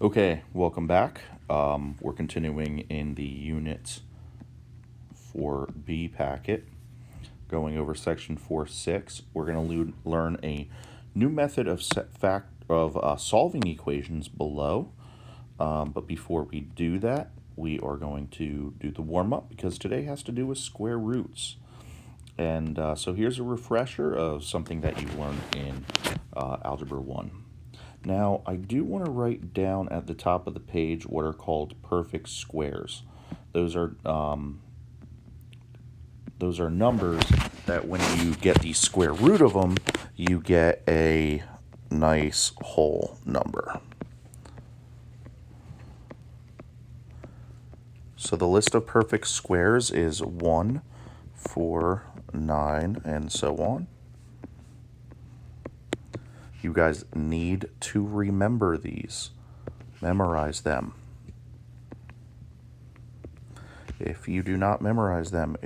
Okay, welcome back. We're continuing in the Unit 4B packet, going over section 4.6. We're going to learn a new method of solving equations below. But before we do that, we are going to do the warm-up because today has to do with square roots. And so here's a refresher of something that you learned in Algebra 1. Now, I do want to write down at the top of the page what are called perfect squares. Those are numbers that when you get the square root of them, you get a nice whole number. So the list of perfect squares is 1, 4, 9, and so on. You guys need to remember these. Memorize them. If you do not memorize them,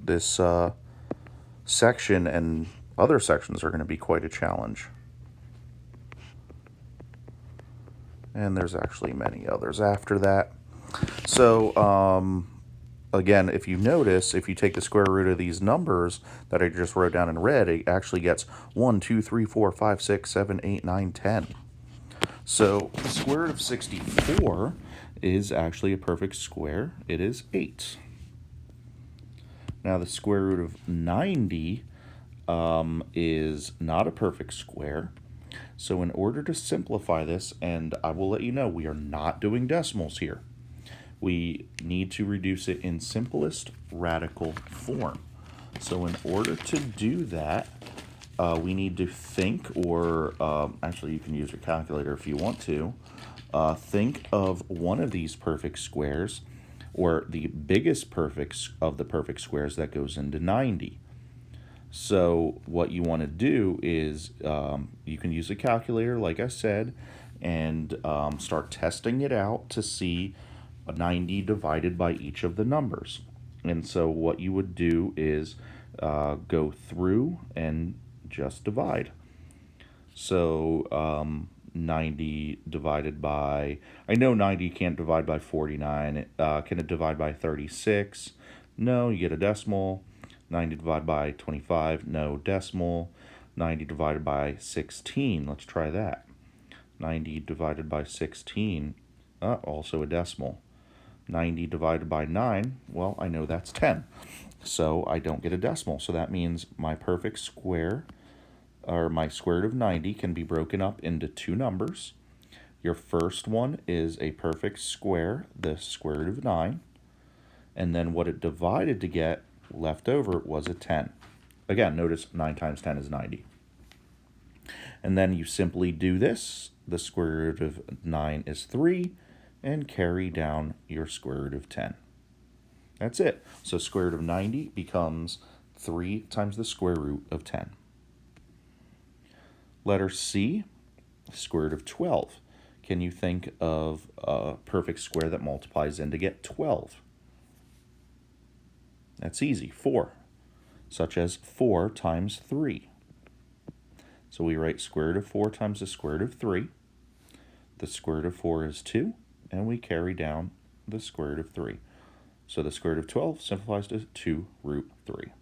this section and other sections are going to be quite a challenge. And there's actually many others after that. So, again, if you notice, if you take the square root of these numbers that I just wrote down in red, it actually gets 1, 2, 3, 4, 5, 6, 7, 8, 9, 10. So the square root of 64 is actually a perfect square. It is 8. Now the square root of 90 is not a perfect square. So in order to simplify this, and I will let you know, we are not doing decimals here. We need to reduce it in simplest radical form. So in order to do that, we need to think, or actually you can use your calculator if you want to, think of one of these perfect squares, or the biggest of the perfect squares that goes into 90. So what you want to do is you can use a calculator, like I said, and start testing it out to see 90 divided by each of the numbers. And so what you would do is go through and just divide. So 90 divided by, I know 90 can't divide by 49. Can it divide by 36? No, you get a decimal. 90 divided by 25, no, decimal. 90 divided by 16, let's try that. 90 divided by 16, also a decimal. 90 divided by 9, well, I know that's 10. So I don't get a decimal. So that means my perfect square, or my square root of 90, can be broken up into two numbers. Your first one is a perfect square, the square root of 9. And then what it divided to get left over was a 10. Again, notice 9 times 10 is 90. And then you simply do this. The square root of 9 is 3, and carry down your square root of 10. That's it. So square root of 90 becomes 3 times the square root of 10. Letter C, square root of 12. Can you think of a perfect square that multiplies in to get 12? That's easy, 4, such as 4 times 3. So we write square root of 4 times the square root of 3. The square root of 4 is 2, and we carry down the square root of 3. So the square root of 12 simplifies to 2 root 3.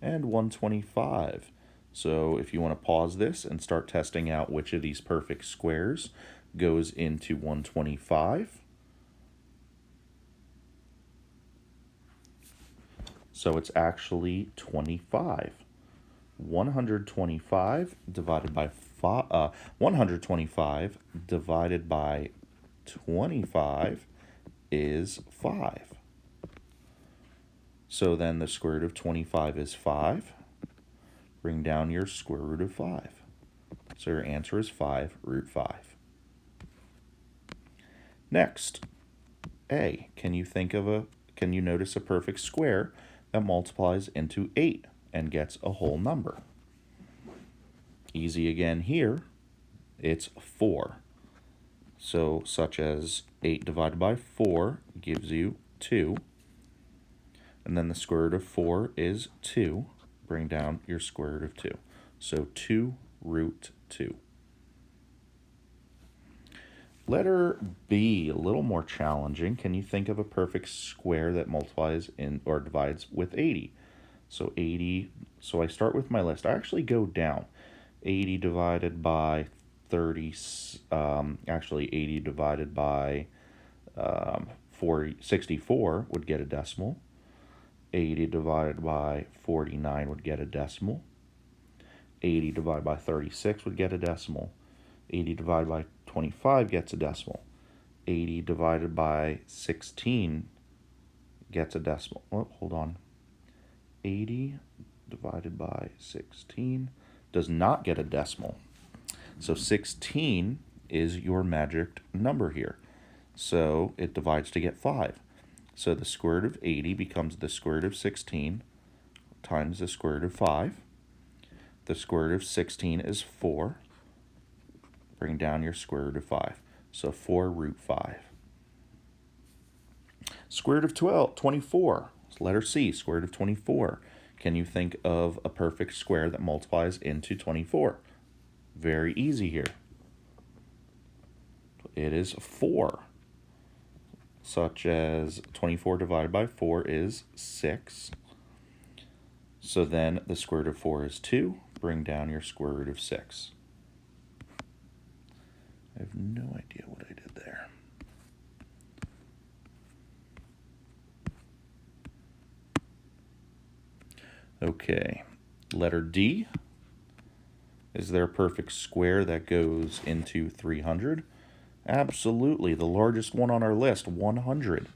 And 125. So if you want to pause this and start testing out which of these perfect squares goes into 125. So it's actually 25. 125 divided by 125 divided by 25 is 5. So then the square root of 25 is 5. Bring down your square root of 5. So your answer is 5 root 5. Next, A. Can you notice a perfect square that multiplies into 8 and gets a whole number? Easy again here. It's 4. So such as 8 divided by 4 gives you 2. And then the square root of 4 is 2. Bring down your square root of 2. So 2 root 2. Letter B, a little more challenging. Can you think of a perfect square that multiplies in or divides with 80? So 80, so I start with my list. I actually go down. 80 divided by 30, actually 80 divided by 64 would get a decimal. 80 divided by 49 would get a decimal. 80 divided by 36 would get a decimal. 80 divided by 25 gets a decimal. 80 divided by 16 gets a decimal. Oh, hold on. 80 divided by 16 does not get a decimal. So 16 is your magic number here. So it divides to get 5. So the square root of 80 becomes the square root of 16 times the square root of 5. The square root of 16 is 4. Bring down your square root of 5. So 4 root 5. Square root of 24. Letter C, square root of 24. Can you think of a perfect square that multiplies into 24? Very easy here. It is 4. Such as 24 divided by 4 is 6. So then the square root of 4 is 2. Bring down your square root of 6. I have no idea what I did there. Okay, letter D. Is there a perfect square that goes into 300? Absolutely, the largest one on our list, 100.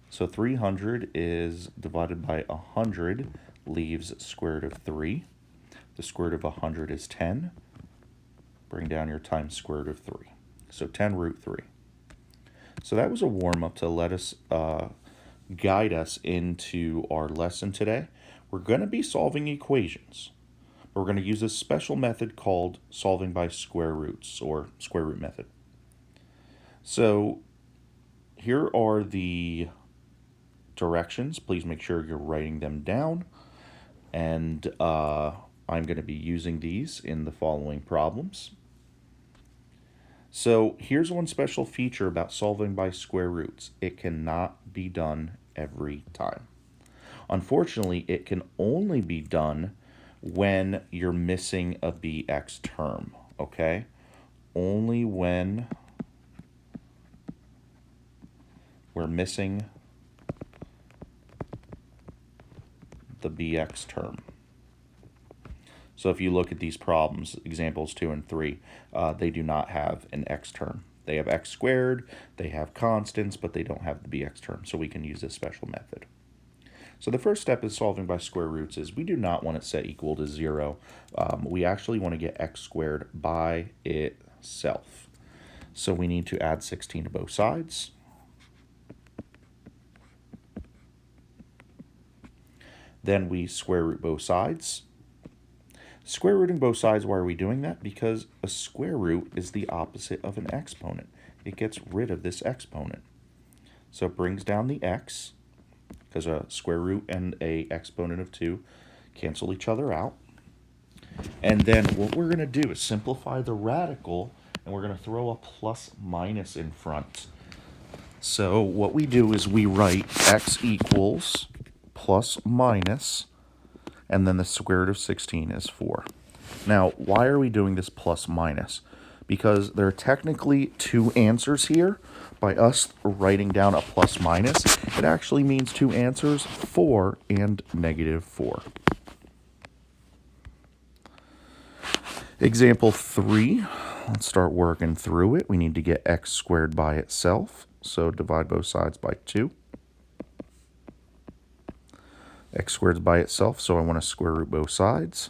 So 300 is divided by 100, leaves square root of 3. The square root of 100 is 10. Bring down your times square root of 3. So 10 root 3. So that was a warm-up to let us guide us into our lesson today. We're going to be solving equations. We're going to use a special method called solving by square roots, or square root method. So here are the directions. Please make sure you're writing them down. And I'm going to be using these in the following problems. So here's one special feature about solving by square roots. It cannot be done every time. Unfortunately, it can only be done when you're missing a bx term, okay? Only when we're missing the bx term. So if you look at these problems, examples 2 and 3, they do not have an x term. They have x squared, they have constants, but they don't have the bx term, so we can use this special method. So the first step is solving by square roots is we do not want it set equal to 0. We actually want to get x squared by itself. So we need to add 16 to both sides. Then we square root both sides. Square rooting both sides, why are we doing that? Because a square root is the opposite of an exponent. It gets rid of this exponent. So it brings down the x, because a square root and a exponent of 2 cancel each other out. And then what we're going to do is simplify the radical, and we're going to throw a plus minus in front. So what we do is we write x equals plus minus, and then the square root of 16 is 4. Now, why are we doing this plus minus? Because there are technically 2 answers here. By us writing down a plus minus, it actually means 2 answers, 4 and negative 4. Example 3, let's start working through it. We need to get x squared by itself, so divide both sides by 2. X squared is by itself, so I want to square root both sides.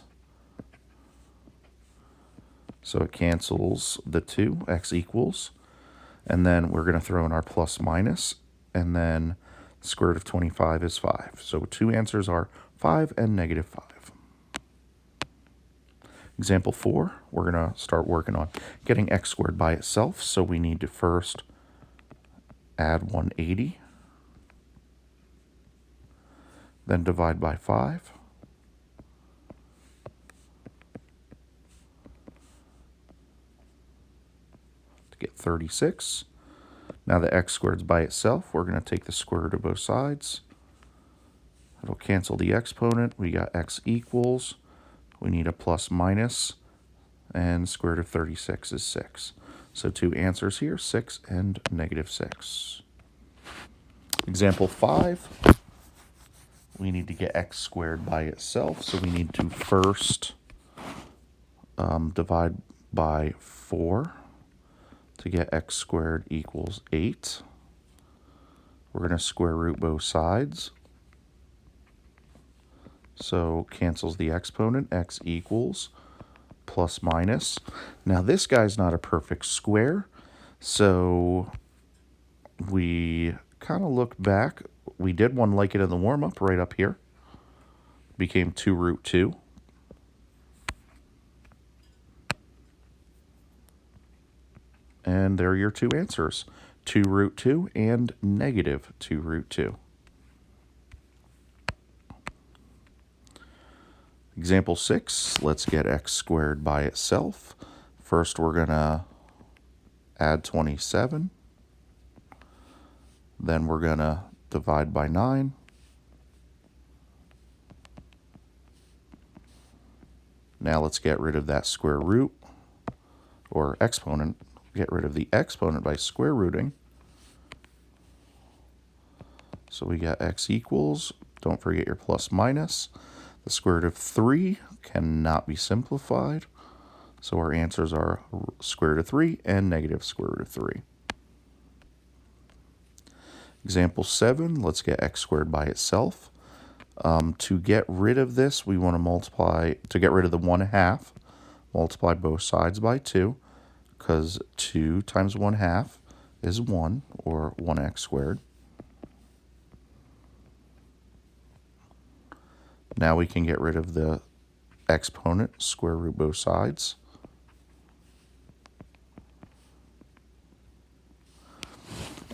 So it cancels the 2, x equals. And then we're going to throw in our plus minus, and then the square root of 25 is 5. So 2 answers are 5 and negative 5. Example 4, we're going to start working on getting x squared by itself. So we need to first add 180. Then divide by 5. to get 36. Now the x squared's by itself. We're going to take the square root of both sides. It'll cancel the exponent. We got x equals. We need a plus minus. And square root of 36 is 6. So two answers here, 6 and negative 6. Example 5. We need to get x squared by itself. So we need to first divide by 4 to get x squared equals 8. We're going to square root both sides. So cancels the exponent, x equals plus minus. Now this guy's not a perfect square, so we kind of look back. We did one like it in the warm-up right up here. Became 2 root 2. And there are your two answers, 2 root 2 and negative 2 root 2. Example 6, let's get x squared by itself. First, we're going to add 27. Then we're going to divide by 9. Now let's get rid of that square root, or exponent. Get rid of the exponent by square rooting. So we got x equals, don't forget your plus minus. The square root of 3 cannot be simplified. So our answers are square root of 3 and negative square root of 3. Example 7, let's get x squared by itself. To get rid of this, we want to multiply, to get rid of the 1/2, multiply both sides by 2, because 2 times 1/2 is 1, or 1x squared. Now we can get rid of the exponent, square root both sides.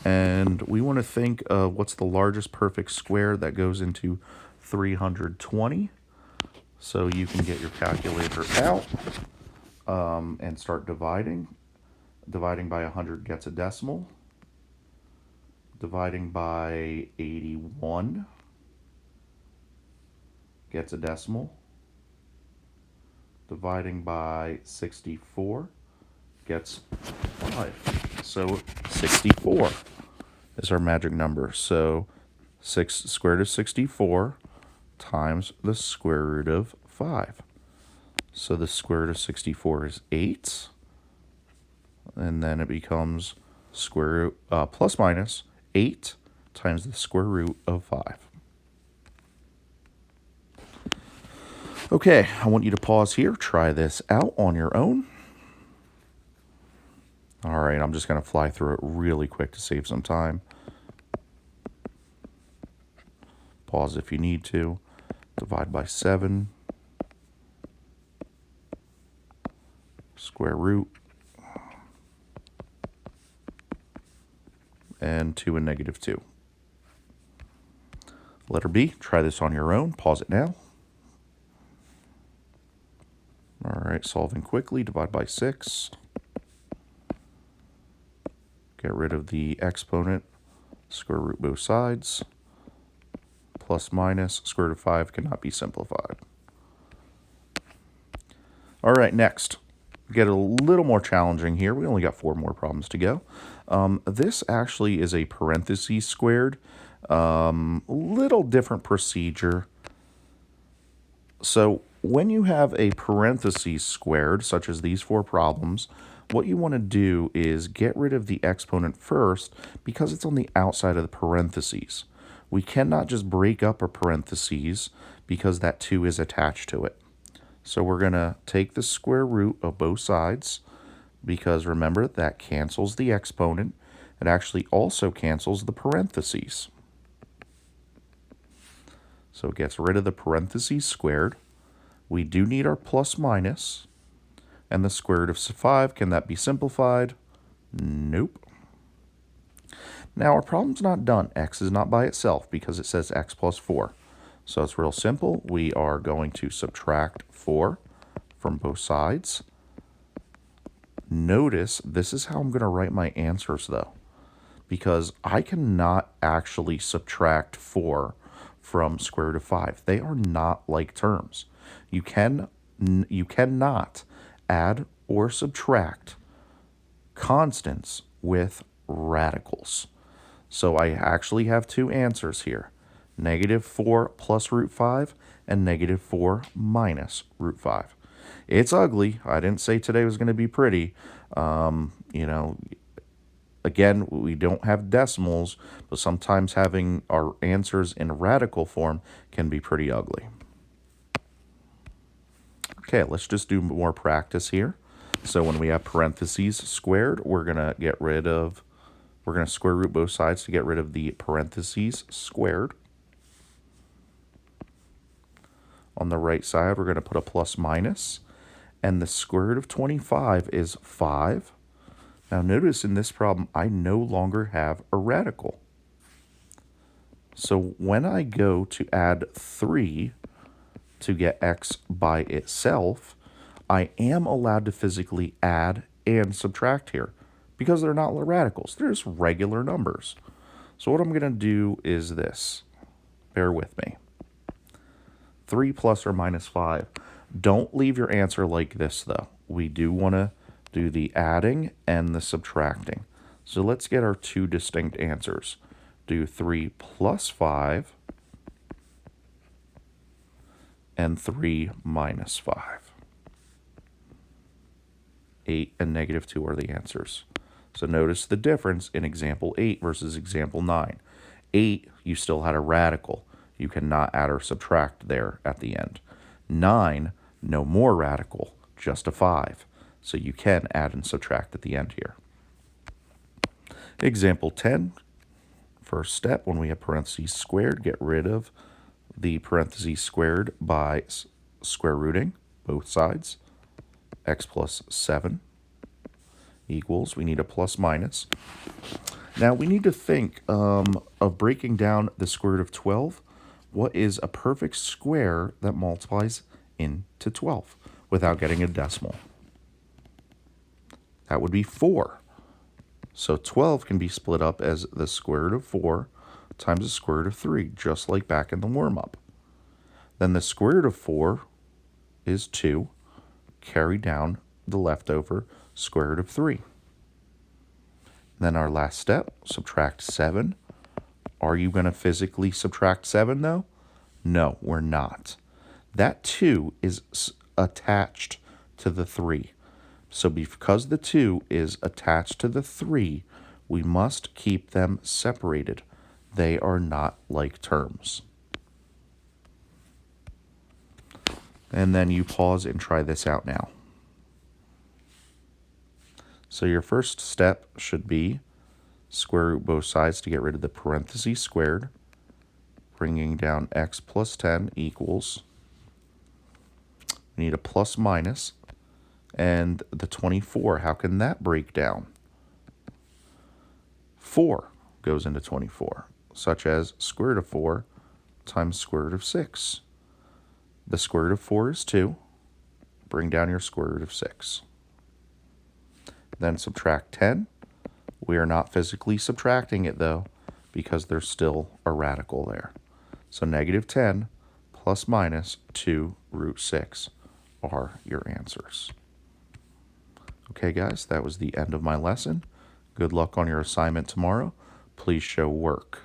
And we want to think of what's the largest perfect square that goes into 320. So you can get your calculator out and start dividing. Dividing by 100 gets a decimal. Dividing by 81 gets a decimal. Dividing by 64 gets 5. So 64 is our magic number. So 6 square root of 64 times the square root of 5. So the square root of 64 is 8. And then it becomes square root plus minus 8 times the square root of 5. Okay, I want you to pause here, try this out on your own. All right, I'm just going to fly through it really quick to save some time. Pause if you need to. Divide by 7. Square root. And 2 and negative 2. Letter B, try this on your own. Pause it now. All right, solving quickly, divide by 6. Get rid of the exponent, square root both sides. Plus minus, square root of 5 cannot be simplified. All right, next. Get a little more challenging here. We only got 4 more problems to go. This actually is a parentheses squared. Little different procedure. So when you have a parentheses squared, such as these 4 problems, what you want to do is get rid of the exponent first because it's on the outside of the parentheses. We cannot just break up a parentheses because that 2 is attached to it. So we're going to take the square root of both sides because remember that cancels the exponent. It actually also cancels the parentheses. So it gets rid of the parentheses squared. We do need our plus minus. And the square root of 5, can that be simplified? Nope. Now our problem's not done. X is not by itself because it says x plus 4. So it's real simple. We are going to subtract 4 from both sides. Notice this is how I'm going to write my answers, though, because I cannot actually subtract 4 from square root of 5. They are not like terms. You cannot add or subtract constants with radicals. So I actually have two answers here. -4 plus root 5 and -4 minus root 5. It's ugly. I didn't say today was going to be pretty. You know, again, we don't have decimals, but sometimes having our answers in radical form can be pretty ugly. Okay, let's just do more practice here. So when we have parentheses squared, we're going to square root both sides to get rid of the parentheses squared. On the right side, we're going to put a plus minus, and the square root of 25 is 5. Now notice in this problem, I no longer have a radical. So when I go to add 3 to get x by itself, I am allowed to physically add and subtract here because they're not radicals. They're just regular numbers. So what I'm going to do is this. Bear with me. 3 plus or minus 5. Don't leave your answer like this, though. We do want to do the adding and the subtracting. So let's get our two distinct answers. Do 3 plus 5 and 3 minus 5. 8 and -2 are the answers. So notice the difference in example 8 versus example 9. 8, you still had a radical. You cannot add or subtract there at the end. 9, no more radical, just a 5. So you can add and subtract at the end here. Example 10, first step, when we have parentheses squared, get rid of the parentheses squared by square rooting both sides. X plus 7 equals, we need a plus minus. Now we need to think of breaking down the square root of 12. What is a perfect square that multiplies into 12 without getting a decimal? That would be 4. So 12 can be split up as the square root of 4 times the square root of 3, just like back in the warm-up. Then the square root of 4 is 2. Carry down the leftover square root of 3. Then our last step, subtract 7. Are you going to physically subtract 7, though? No, we're not. That 2 is attached to the 3. So because the 2 is attached to the 3, we must keep them separated. They are not like terms. And then you pause and try this out now. So your first step should be square root both sides to get rid of the parentheses squared, bringing down x plus 10 equals, we need a plus minus, and the 24, how can that break down? 4 goes into 24, such as square root of 4 times square root of 6. The square root of 4 is 2. Bring down your square root of 6. Then subtract 10. We are not physically subtracting it, though, because there's still a radical there. So -10 plus minus 2 root 6 are your answers. Okay, guys, that was the end of my lesson. Good luck on your assignment tomorrow. Please show work.